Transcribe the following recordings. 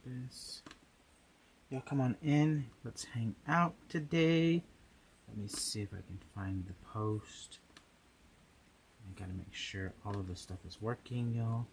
this. Y'all come on in. Let's hang out today. Let me see if I can find the post. I gotta make sure all of this stuff is working, y'all.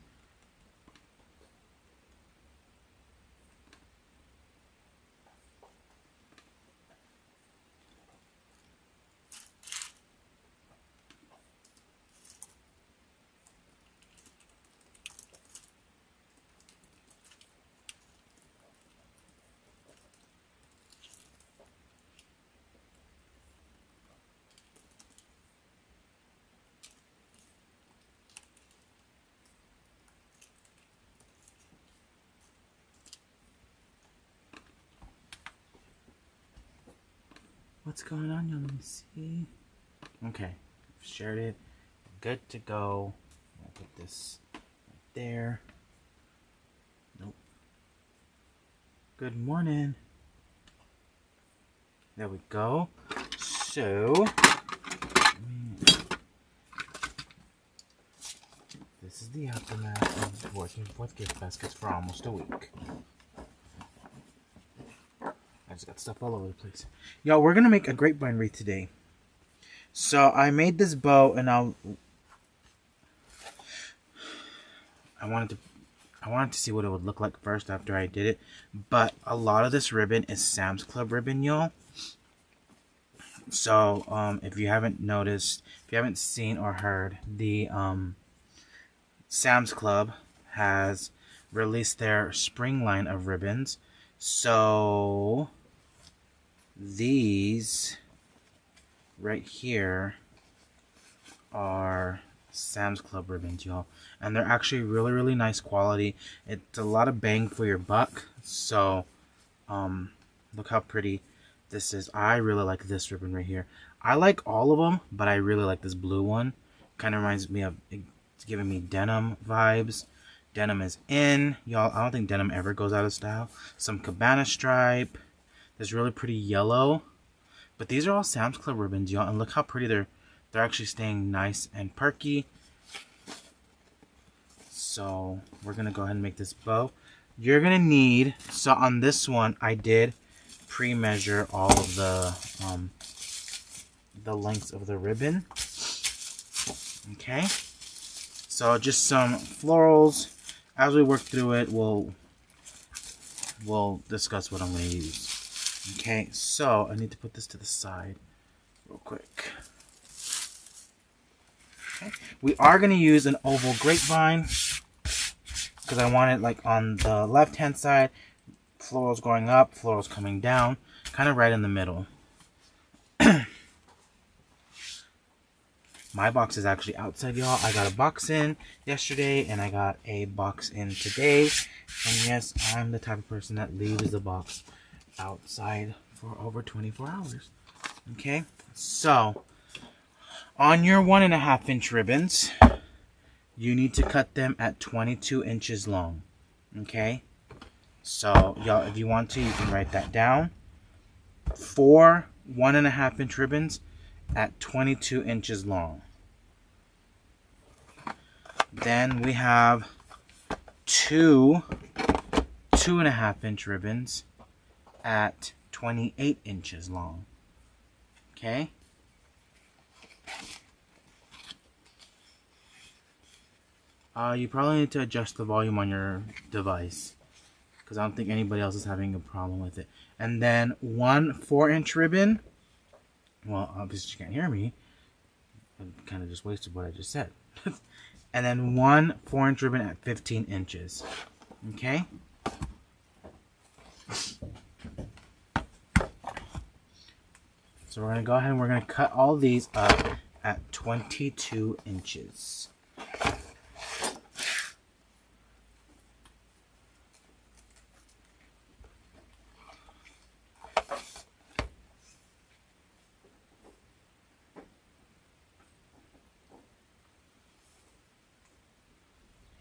What's going on, y'all? Let me see. Okay, shared it. Good to go. I'll put this right there. Nope. Good morning. There we go. So, this is the aftermath of working with gift baskets for almost a week. I just got stuff all over the place. Y'all, we're gonna make a grapevine wreath today. So I made this bow, and I wanted to see what it would look like first after I did it. But a lot of this ribbon is Sam's Club ribbon, y'all. So if you haven't noticed, if you haven't seen or heard, the Sam's Club has released their spring line of ribbons. So these right here are Sam's Club ribbons, y'all, and they're actually really, really nice quality. It's a lot of bang for your buck. So look how pretty this is. I really like this ribbon right here. I like all of them, but I really like this blue one. Kind of reminds me of, it's giving me denim vibes. Denim is in, y'all. I don't think denim ever goes out of style. Some cabana stripe. This really pretty yellow. But these are all Sam's Club ribbons, y'all. And look how pretty they're actually staying nice and perky. So we're going to go ahead and make this bow. You're going to need, so on this one, I did pre-measure all of the lengths of the ribbon. Okay. So just some florals. As we work through it, we'll discuss what I'm going to use. Okay, so I need to put this to the side real quick. Okay. We are going to use an oval grapevine because I want it like on the left hand side, florals going up, florals coming down, kind of right in the middle. My box is actually outside, y'all. I got a box in yesterday, and I got a box in today. And yes, I'm the type of person that leaves the box outside for over 24 hours. Okay, so on your 1.5 inch ribbons, you need to cut them at 22 inches long. Okay, so y'all, if you want to, you can write that down. 4 1.5 inch ribbons at 22 inches long. Then we have 2 2.5 inch ribbons at 28 inches long. Okay. You probably need to adjust the volume on your device, because I don't think anybody else is having a problem with it. And then 1 4-inch ribbon. Well, obviously you can't hear me. I kind of just wasted what I just said. And then 1 4-inch ribbon at 15 inches. Okay? So we're going to go ahead and we're going to cut all these up at 22 inches.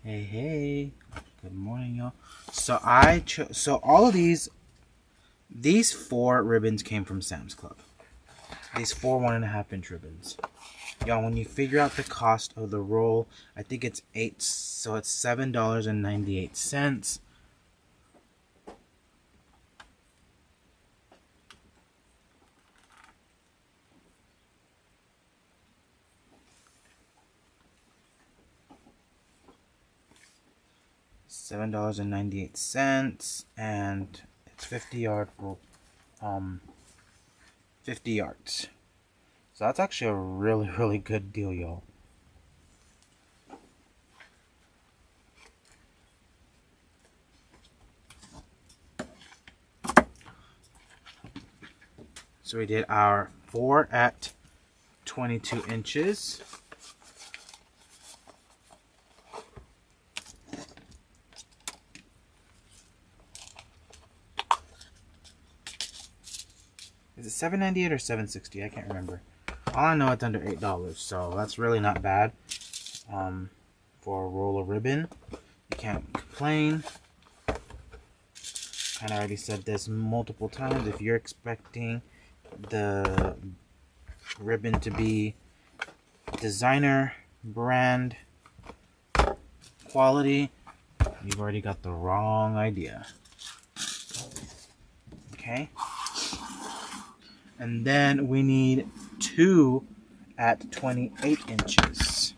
Hey, good morning, y'all. So so all of these 4 ribbons came from Sam's Club. These 4 1.5 inch ribbons. Y'all, when you figure out the cost of the roll, I think it's $7.98. $7.98, and it's 50 yards. So that's actually a really, really good deal, y'all. So we did our 4 at 22 inches. Is it $7.98 or $7.60? I can't remember. All I know, it's under $8, so that's really not bad. For a roll of ribbon, you can't complain. And I already said this multiple times. If you're expecting the ribbon to be designer brand quality, you've already got the wrong idea. Okay. And then we need 2 at 28 inches.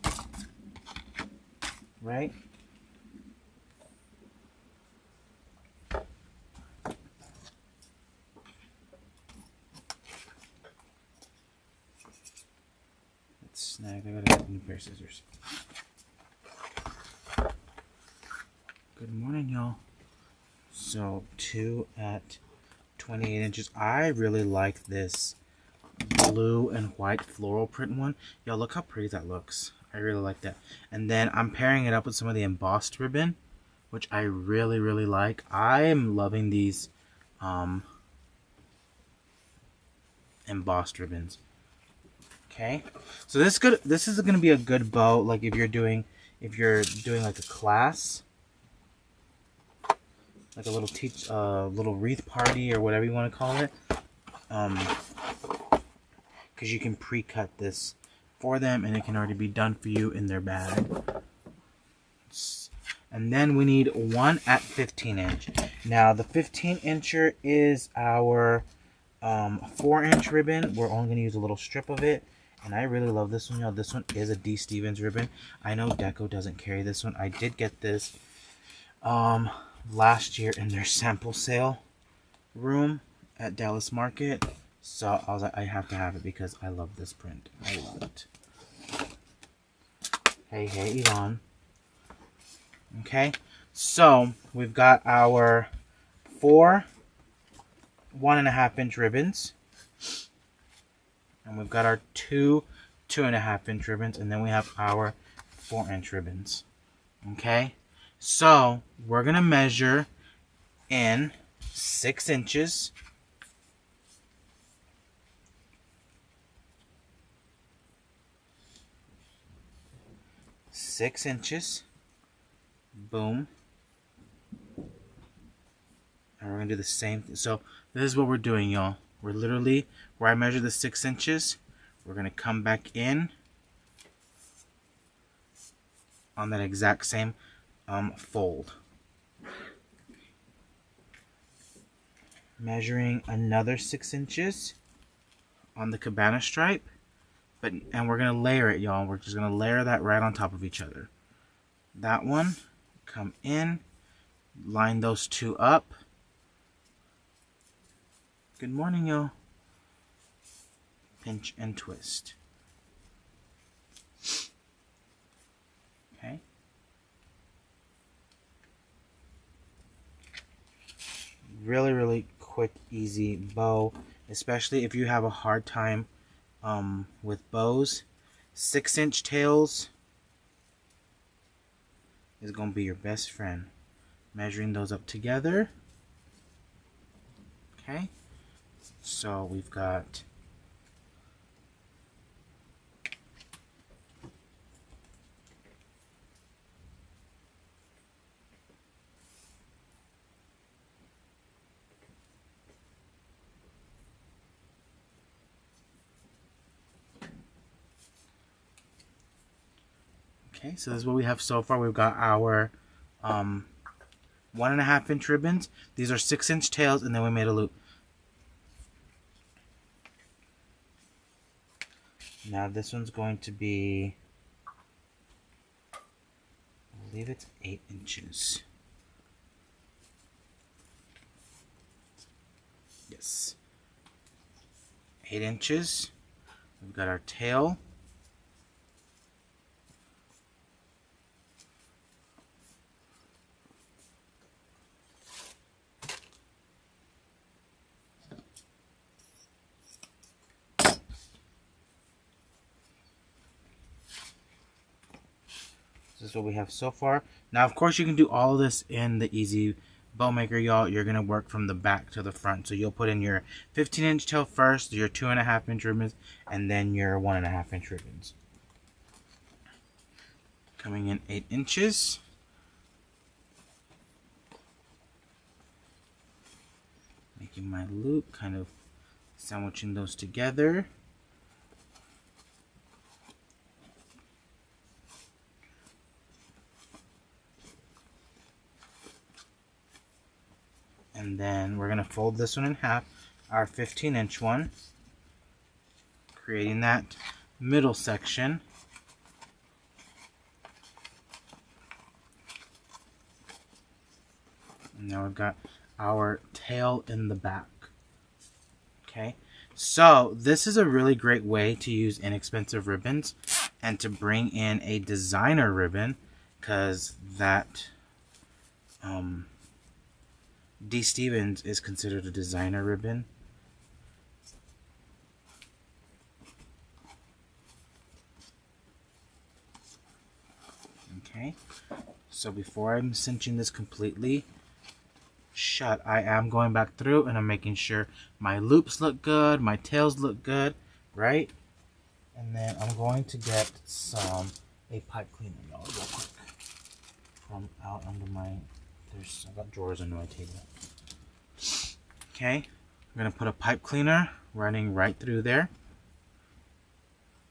Right? Let's snag. I gotta get a new pair of scissors. Good morning, y'all. So 2 at 28 inches. I really like this blue and white floral print one. Y'all, look how pretty that looks. I really like that. And then I'm pairing it up with some of the embossed ribbon, which I really, really like. I am loving these embossed ribbons. Okay, so this is gonna be a good bow, like if you're doing like a class, like a little wreath party or whatever you want to call it, because you can pre-cut this for them and it can already be done for you in their bag. And then we need 1 at 15 inch. Now the 15 incher is our 4-inch ribbon. We're only going to use a little strip of it, and I really love this one, y'all. This one is a D. Stevens ribbon. I know Deco doesn't carry this one. I did get this last year in their sample sale room at Dallas Market, so I was like, I have to have it because I love this print. I love it. Hey Yvonne. Okay, so we've got our 4 1.5-inch ribbons, and we've got our 2 2.5-inch ribbons, and then we have our 4-inch ribbons. Okay, so we're gonna measure in 6 inches. Boom. And we're gonna do the same thing. So this is what we're doing, y'all. We're literally, where I measure the 6 inches, we're gonna come back in on that exact same fold. Measuring another 6 inches on the cabana stripe, and we're gonna layer it, y'all. We're just gonna layer that right on top of each other. That one, come in, line those 2 up. Good morning, y'all. Pinch and twist. Okay. Really, really quick, easy bow, especially if you have a hard time with bows. 6-inch tails is going to be your best friend. Measuring those up together. Okay. So we've got okay, so this is what we have so far. We've got our 1.5-inch ribbons. These are 6-inch tails, and then we made a loop. Now this one's going to be, I believe it's 8 inches. Yes. 8 inches. We've got our tail. This is what we have so far. Now, of course, you can do all of this in the Easy Bow Maker, y'all. You're going to work from the back to the front. So you'll put in your 15-inch tail first, your 2.5-inch ribbons, and then your 1.5-inch ribbons. Coming in 8 inches. Making my loop, kind of sandwiching those together. And then we're going to fold this one in half, our 15-inch one, creating that middle section. And now we've got our tail in the back. Okay, so this is a really great way to use inexpensive ribbons and to bring in a designer ribbon, because that D. Stevens is considered a designer ribbon. Okay, so before I'm cinching this completely shut, I am going back through and I'm making sure my loops look good, my tails look good, right? And then I'm going to get a pipe cleaner, y'all, real quick, from out under my, I've got drawers under my table. Okay, I'm gonna put a pipe cleaner running right through there,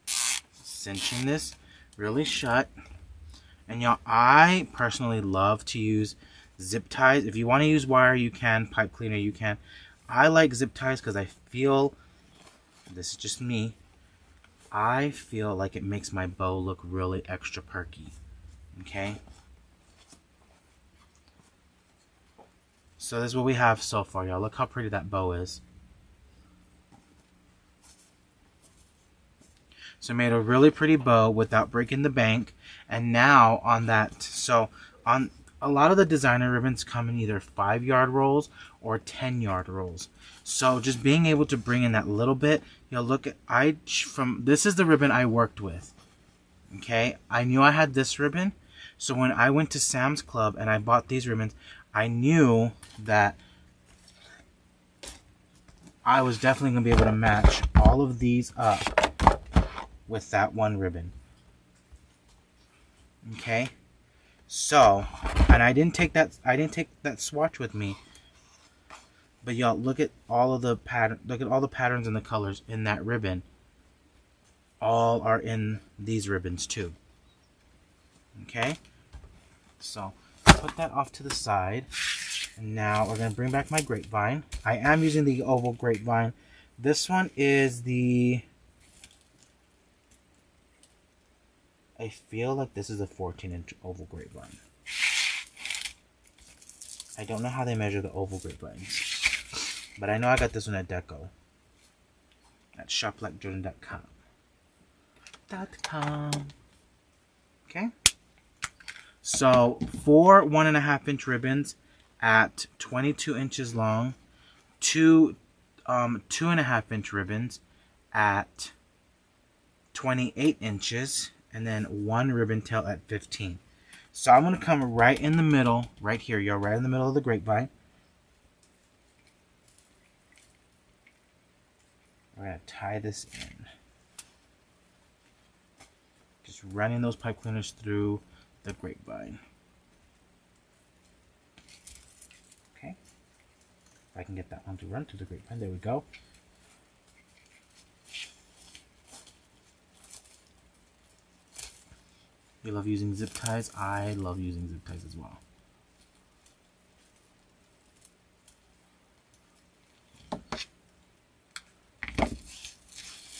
cinching this really shut. And y'all, I personally love to use zip ties. If you want to use wire, you can. Pipe cleaner, you can. I like zip ties because I feel, this is just me, I feel like it makes my bow look really extra perky. Okay, so this is what we have so far, y'all. Look how pretty that bow is. So I made a really pretty bow without breaking the bank. And now on that, so on a lot of the designer ribbons come in either 5-yard rolls or 10-yard rolls. So just being able to bring in that little bit, you know, look at, this is the ribbon I worked with. Okay, I knew I had this ribbon. So when I went to Sam's Club and I bought these ribbons, I knew that I was definitely going to be able to match all of these up with that one ribbon. Okay, so, and I didn't take that swatch with me, but y'all, look at all of the patterns and the colors in that ribbon. All are in these ribbons too. Okay, so put that off to the side, and now we're gonna bring back my grapevine. I am using the oval grapevine. This one is the, I feel like this is a 14-inch oval grapevine. I don't know how they measure the oval grapevines, but I know I got this one at Deco. At shoplikeJordan.com. Okay. So 4 1.5-inch ribbons at 22 inches long, 2 2.5-inch ribbons at 28 inches, and then 1 ribbon tail at 15. So I'm going to come right in the middle, right here, y'all, right in the middle of the grapevine. We're going to tie this in. Just running those pipe cleaners through the grapevine. Okay. If I can get that one to run through the grapevine, there we go. You love using zip ties? I love using zip ties as well.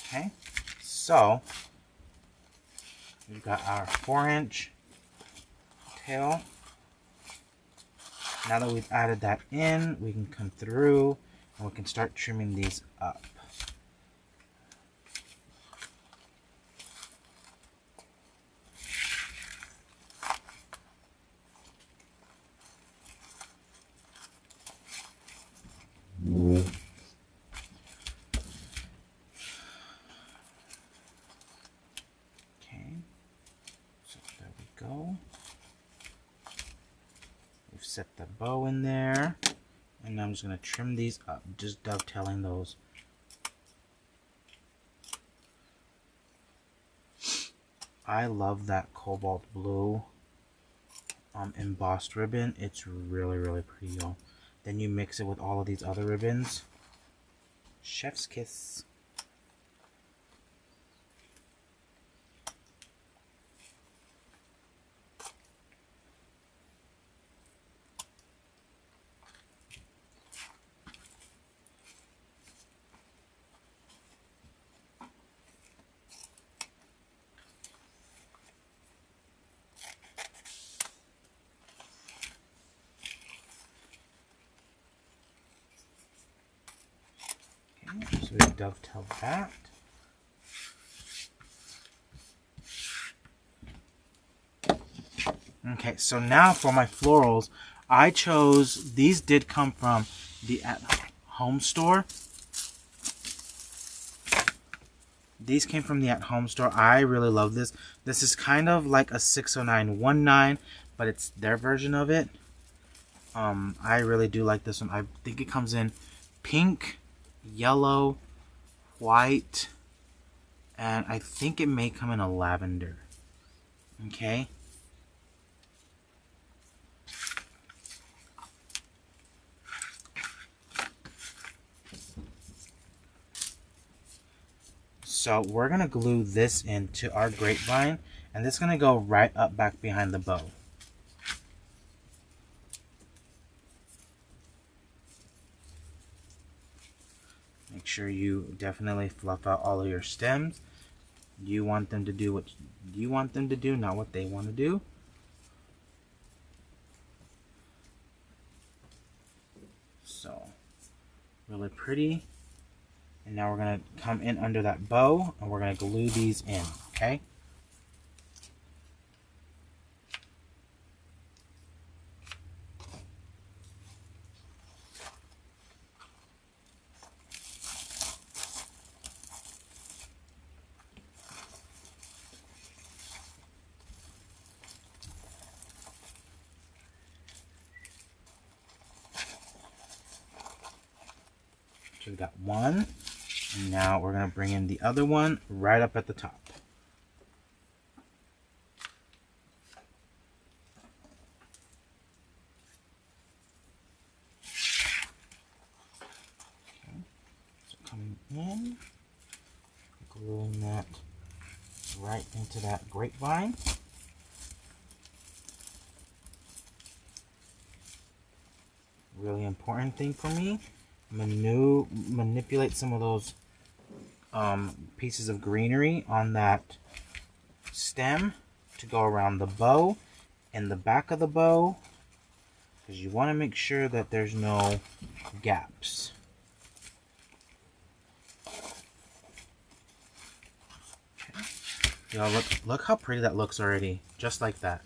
Okay, so we've got our 4-inch tail. Now that we've added that in, we can come through And we can start trimming these up. Okay, so there we go. We've set the bow in there, and I'm just going to trim these up, just dovetailing those. I love that cobalt blue embossed ribbon. It's really, really pretty, y'all. Then you mix it with all of these other ribbons. Chef's kiss. So we dovetail that. Okay, so now for my florals, I chose, these did come from the at-home store. These came from the at-home store. I really love this. This is kind of like a 60919, but it's their version of it. I really do like this one. I think it comes in pink, yellow, white, and I think it may come in a lavender. Okay. So we're gonna glue this into our grapevine, and this is gonna go right up back behind the bow. Make sure you definitely fluff out all of your stems. You want them to do what you want them to do, not what they want to do. So, really pretty. And now we're going to come in under that bow, and we're going to glue these in, okay? So we got one, and now we're going to bring in the other one right up at the top. Okay. So coming in, gluing that right into that grapevine. Really important thing for me. Manipulate some of those pieces of greenery on that stem to go around the bow and the back of the bow, because you want to make sure that there's no gaps. Okay. Y'all, look how pretty that looks already, just like that.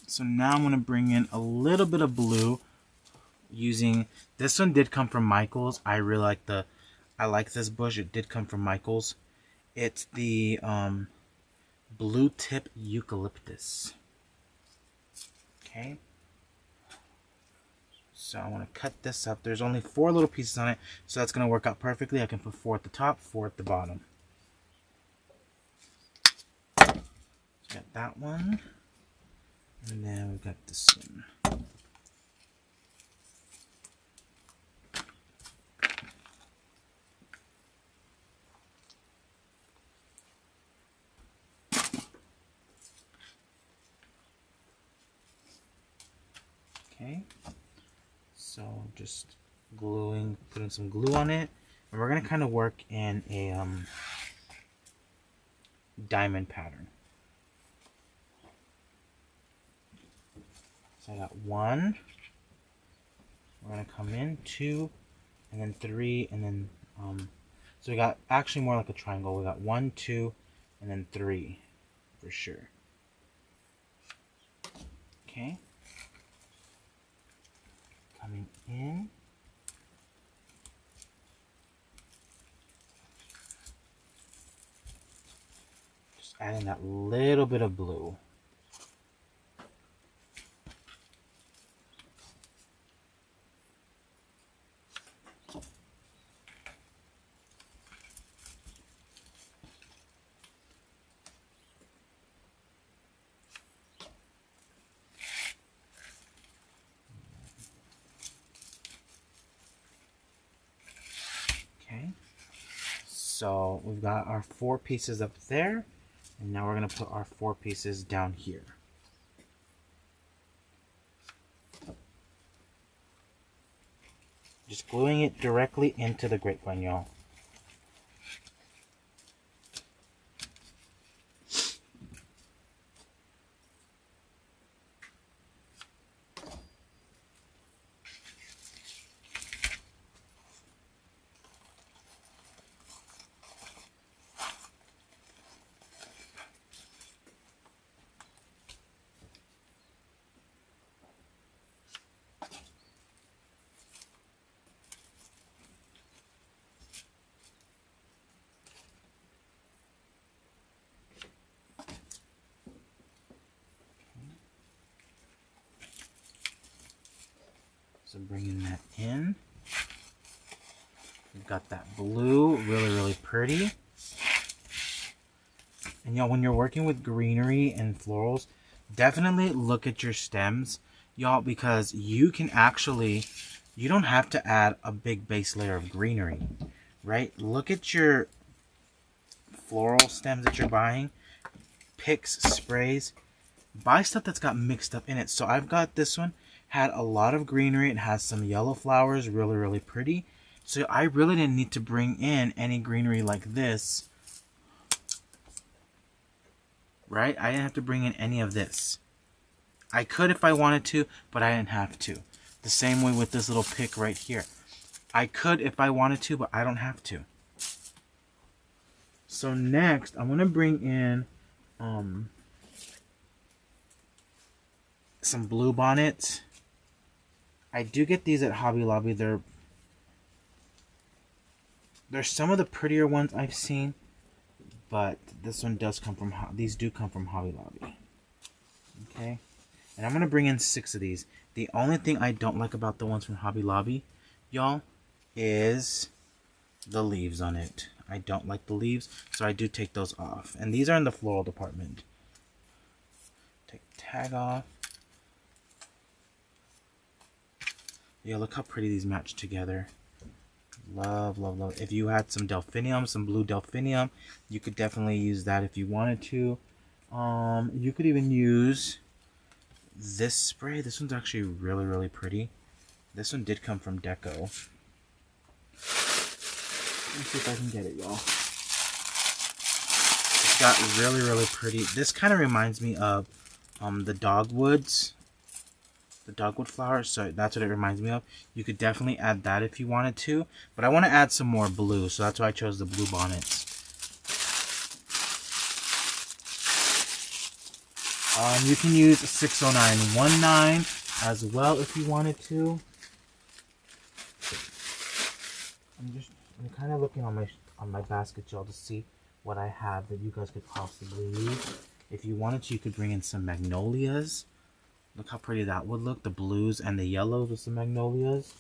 So now I'm going to bring in a little bit of blue using, this one did come from Michael's. I really like I like this bush. It did come from Michael's. It's the blue tip eucalyptus. Okay. So I want to cut this up. There's only 4 little pieces on it, so that's going to work out perfectly. I can put 4 at the top, 4 at the bottom. So got that one. And then we've got this one. Okay. So just gluing, putting some glue on it. And we're going to kind of work in a diamond pattern. So I got 1. We're gonna come in 2, and then 3, and then so we got actually more like a triangle. We got 1, 2, and then 3 for sure. Okay. Coming in. Just adding that little bit of blue. Okay. So we've got our 4 pieces up there, and now we're going to put our 4 pieces down here. Just gluing it directly into the grapevine, y'all. So bringing that in. We've got that blue, really pretty. And y'all, when you're working with greenery and florals, definitely look at your stems, y'all, because you can actually, you don't have to add a big base layer of greenery, right? Look at your floral stems that you're buying, picks, sprays, buy stuff that's got mixed up in it. So I've got this one, had a lot of greenery. It has some yellow flowers, really pretty. So I really didn't need to bring in any greenery like this, right? I didn't have to bring in any of this. I could if I wanted to, but I didn't have to. The same way with this little pick right here. I could if I wanted to, but I don't have to. So next, I'm going to bring in some blue bonnets. I do get these at Hobby Lobby. They're some of the prettier ones I've seen, but this one does come from, these do come from Hobby Lobby. Okay, and I'm going to bring in 6 of these. The only thing I don't like about the ones from Hobby Lobby, y'all, is the leaves on it. I don't like the leaves, so I do take those off. And these are in the floral department. Take the tag off. Yeah, look how pretty these match together. Love. If you had some delphinium, some blue delphinium, you could definitely use that if you wanted to. You could even use this spray. This one's actually really pretty. This one did come from Deco. Let me see if I can get it, y'all. It's got really pretty. This kind of reminds me of the dogwoods. The dogwood flowers, so that's what it reminds me of. You could definitely add that if you wanted to, but I want to add some more blue, so that's why I chose the blue bonnets. You can use 60919 as well if you wanted to. I'm kind of looking on my basket, y'all, to see what I have that you guys could possibly use. If you wanted to, you could bring in some magnolias. Look how pretty that would look. The blues and the yellows with some magnolias.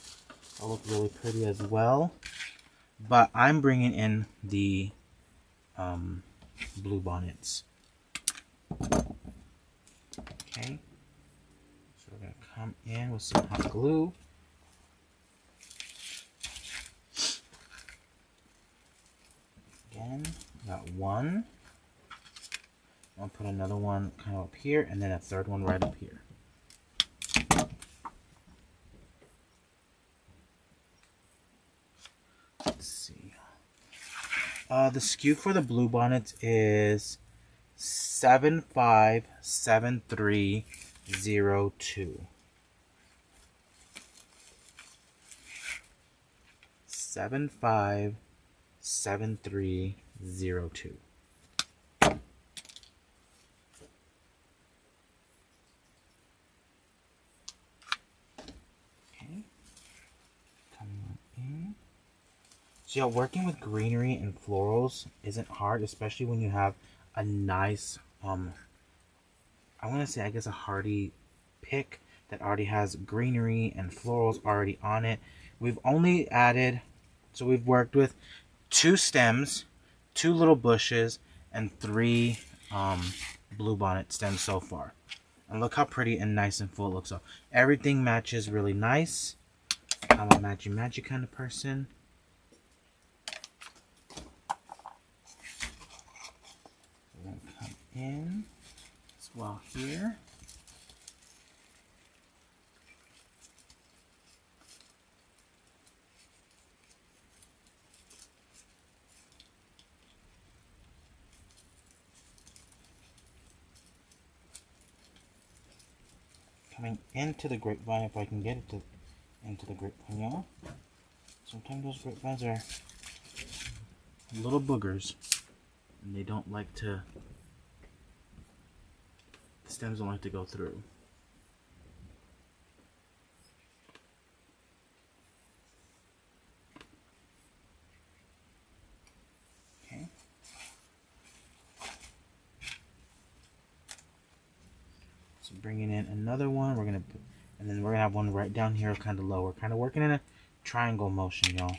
That'll look really pretty as well. But I'm bringing in the blue bonnets. Okay. So we're going to come in with some hot glue. Again, got 1. I'll put another one kind of up here, and then a third one right up here. Let's see. The SKU for the blue bonnets is 757302. 757302. Okay, coming on in. So yeah, working with greenery and florals isn't hard, especially when you have a nice, I want to say, I guess, a hardy pick that already has greenery and florals already on it. We've only added, so we've worked with 2 stems, 2 little bushes, and 3 bluebonnet stems so far. And look how pretty and nice and full it looks. So everything matches really nice. I'm a matchy kind of person. We're going to come in as well here. Coming into the grapevine, if I can get it into the grapevine, y'all. Sometimes those grapevines are little boogers, and they don't like to, the stems don't like to go through. Okay. So bringing in another one, we're gonna put, and then we're gonna have one right down here, kind of lower, kind of working in a triangle motion, y'all.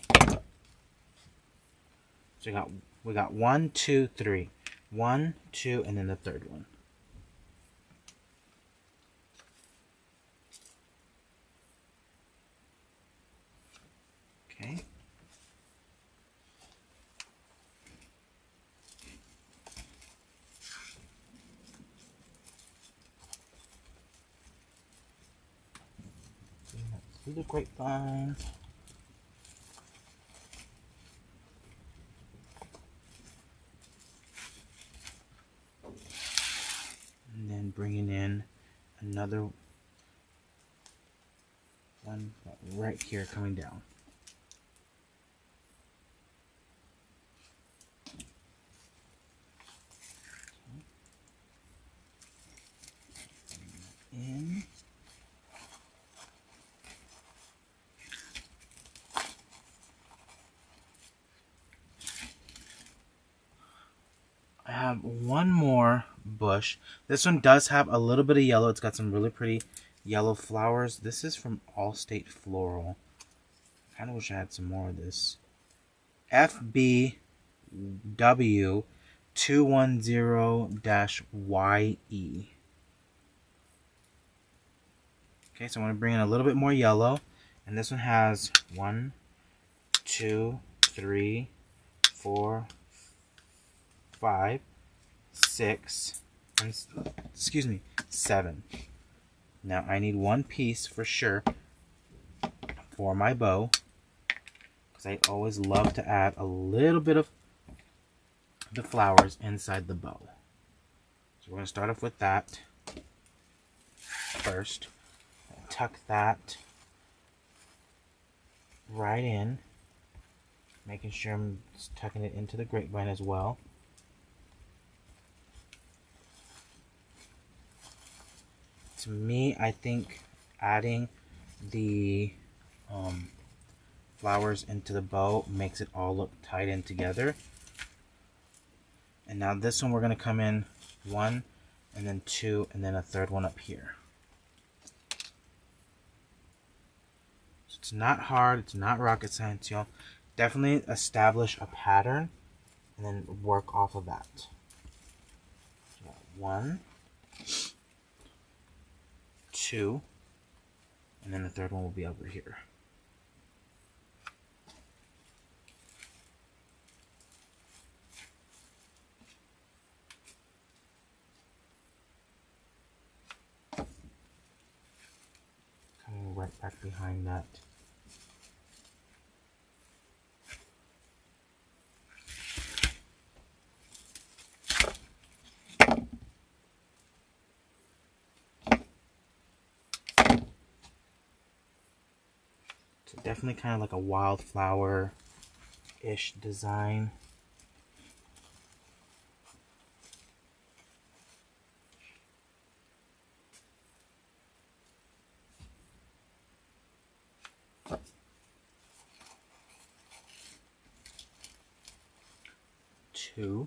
So we got 1, 2, 3, 1, 2, and then the third one. Okay. Through the grapevine. And then bringing in another one right here coming down. In. I have one more bush. This one does have a little bit of yellow. It's got some really pretty yellow flowers. This is from Allstate Floral. I kind of wish I had some more of this. FBW 210-YE. Okay, so I'm going to bring in a little bit more yellow. And this one has 1, 2, 3, 4, 5, 6, and, excuse me, 7. Now I need one piece for sure for my bow, because I always love to add a little bit of the flowers inside the bow. So we're going to start off with that first. Tuck that right in, making sure I'm tucking it into the grapevine as well. To me, I think adding the flowers into the bow makes it all look tied in together. And now this one, we're going to come in 1, and then 2, and then a third one up here. So it's not hard, it's not rocket science, y'all. Definitely establish a pattern and then work off of that. So 1, 2, and then the third one will be over here. Coming right back behind that. So definitely kind of like a wildflower ish design. Two,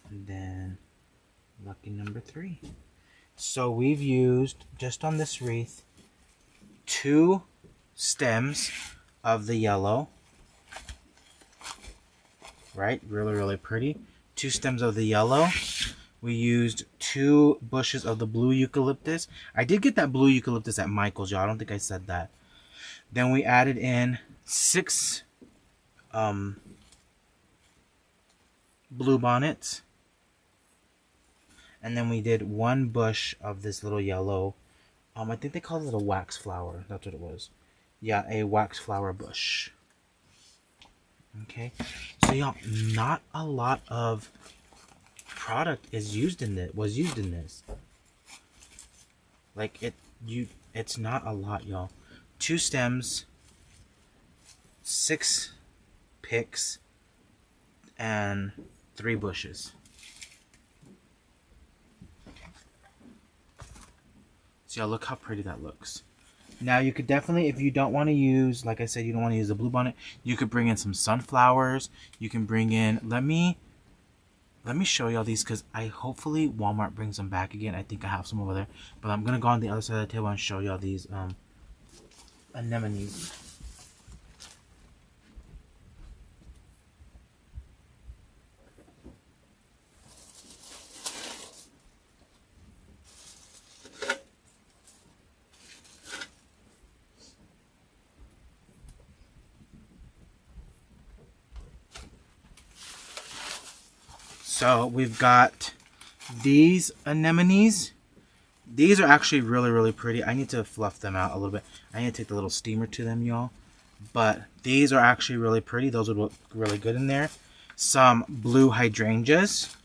and then lucky number 3. So we've used, just on this wreath, 2 stems of the yellow, right? Really, really pretty. 2 stems of the yellow. We used 2 bushes of the blue eucalyptus. I did get that blue eucalyptus at Michael's, y'all. I don't think I said that. Then we added in 6 blue bonnets. And then we did 1 bush of this little yellow. I think they called it a wax flower. That's what it was. Yeah, a wax flower bush. Okay. So y'all, not a lot of product was used in this. Like it's not a lot, y'all. 2 stems, 6 picks, and 3 bushes. So y'all, look how pretty that looks. Now you could definitely, if you don't want to use, like I said, you don't want to use the blue bonnet, you could bring in some sunflowers. You can bring in, let me show y'all these, because hopefully Walmart brings them back again. I think I have some over there. But I'm going to go on the other side of the table and show y'all these anemones. So we've got these anemones. These are actually really, really pretty. I need to fluff them out a little bit. I need to take the little steamer to them, y'all. But these are actually really pretty. Those would look really good in there. Some blue hydrangeas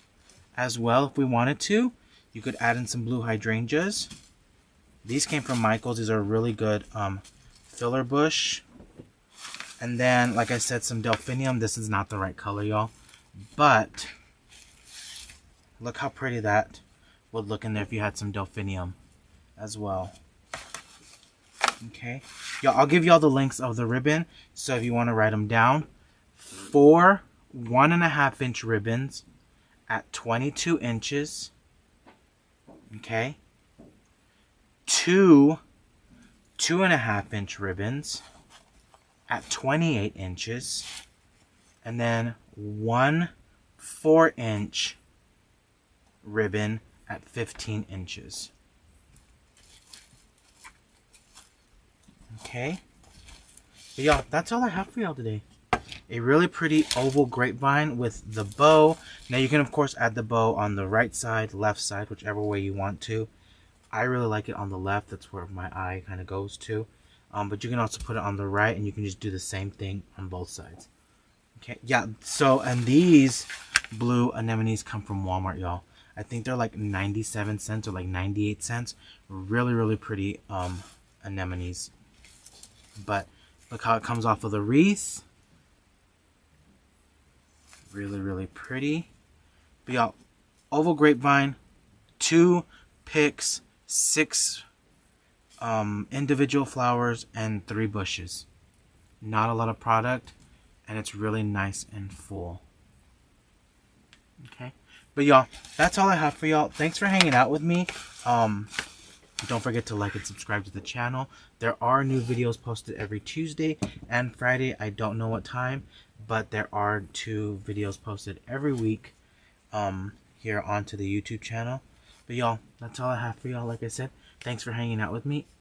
as well if we wanted to. You could add in some blue hydrangeas. These came from Michael's. These are really good filler bush. And then, like I said, some delphinium. This is not the right color, y'all. But look how pretty that would look in there if you had some delphinium as well. Okay. Y'all, I'll give y'all the links of the ribbon. So if you want to write them down. 4 1.5 inch ribbons at 22 inches. Okay. 2 2.5 inch ribbons at 28 inches. And then 1 4 inch ribbon at 15 inches. Okay. But y'all, that's all I have for y'all today. A really pretty oval grapevine with the bow. Now you can of course add the bow on the right side, left side, whichever way you want to. I really like it on the left. That's where my eye kind of goes to. But you can also put it on the right, and you can just do the same thing on both sides. Okay. Yeah. So, and these blue anemones come from Walmart, y'all. I think they're like 97 cents or like 98 cents. Really, really pretty anemones. But look how it comes off of the wreath. Really, really pretty. But y'all, oval grapevine, 2 picks, 6 individual flowers, and 3 bushes. Not a lot of product, and it's really nice and full. Okay. But y'all, that's all I have for y'all. Thanks for hanging out with me. Don't forget to like and subscribe to the channel. There are new videos posted every Tuesday and Friday. I don't know what time, but there are 2 videos posted every week here onto the YouTube channel. But y'all, that's all I have for y'all. Like I said, thanks for hanging out with me,